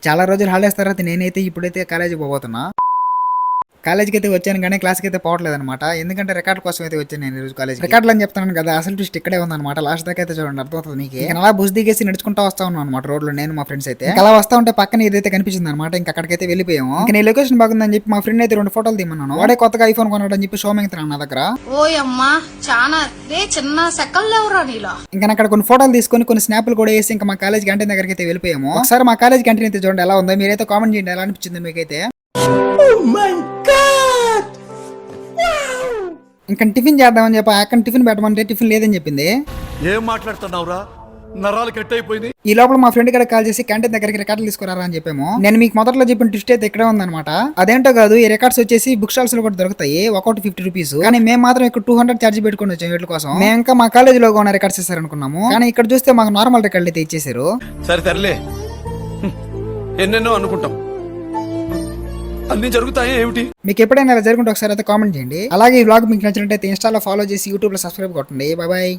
చాలా రోజులు హాలిడేస్ తర్వాత నేనైతే ఇప్పుడైతే కాలేజీకి పోబోతున్నా. కాలేజ్కి అయితే వచ్చాను కానీ క్లాస్కి అయితే పోవట్లేదు అనమాట. ఎందుకంటే రికార్డ్ కోసం అయితే వచ్చాను నేను ఈరోజు కాలేజ్. రికార్డులు అని చెప్తాను కదా, అసలు ట్విస్ట్ ఇక్కడే ఉందన్నమాట. లాస్ట్ దాకా అయితే చూడండి, అర్థమవుతుంది మీకు. ఇంకా అలా బుస్ దిగేసి నడుచుకుంటా వస్తా ఉన్నాను అనమాట రోడ్లో, నేను మా ఫ్రెండ్స్ అయితే. అలా వస్తా ఉంటే పక్కన ఏదైతే కనిపించింది అనమాట. ఇంకా అక్కడికైతే వెళ్ళిపోయాము. ఇంకా నేను లొకేషన్ బాగుందని చెప్పి మా ఫ్రెండ్ అయితే 2 ఫోటోలు తీయమన్నాను. వాడే కొత్తగా ఐఫోన్ కొన్నాడు అని చెప్పి షోమింగ్ నా దగ్గర. ఓయమ్మా చాలా చిన్న సెకల్లో నీలో. ఇంకా అక్కడ కొన్ని ఫోటోలు తీసుకొని కొన్ని స్నాప్లు కూడా వేసి ఇంకా మా కాలేజ్ క్యాంటీన్ దగ్గరికి అయితే వెళ్ళిపోయాము. ఒకసారి మా కాలేజ్ క్యాంటీన్ అయితే చూడండి ఎలా ఉందో, మీరైతే కామెంట్ చేయండి ఎలా అనిపించింది మీకైతే. ఇంకా టిఫిన్ చేద్దామని చెప్పి అక్కడ టిఫిన్ పెట్టమంటే టిఫిన్ లేదని చెప్పింది. ఏం మాట్లాడుతున్నావురా, నరాలు కట్ అయిపోయింది. ఈ లోపల మా ఫ్రెండ్ కూడా కాల్ చేసి క్యాంటీన్ దగ్గరికి రికార్డులు తీసుకురారా అని చెప్పాము. నేను మీకు మొదట్లో చెప్పిన ట్విస్ట్ అయితే ఇక్కడే ఉందన్నమాట. అదేంటో కాదు, ఈ రికార్డ్స్ వచ్చేసి బుక్ స్టాల్స్ లో కూడా దొరుకుతాయి, ఒక్కొక్కటి 50 రూపీస్. కానీ మేము మాత్రం ఇక్కడ 200 ఛార్జ్ పెట్టుకుని వచ్చాం వీటి కోసం. మేము ఇంకా మా కాలేజ్ లో ఉన్న రికార్డ్స్ ఇస్తారనుకున్నాము, కానీ ఇక్కడ చూస్తే మాకు నార్మల్ రికార్డులు అయితే ఇచ్చేసారు. సరే తరలే, ఎన్నెన్నో అనుకుంటాం, అన్ని జరుగుతాయి ఏమిటి. మీకు ఎప్పుడైనా ఇలా జరుగుంటే ఒకసారి అయితే కామెంట్ చేయండి. అలాగే ఈ వ్లాగ్ మీకు నచ్చినట్టయితే ఇన్స్టాలో ఫాలో చేసి యూట్యూబ్ లో సబ్స్క్రైబ్ కొట్టండి. Bye bye.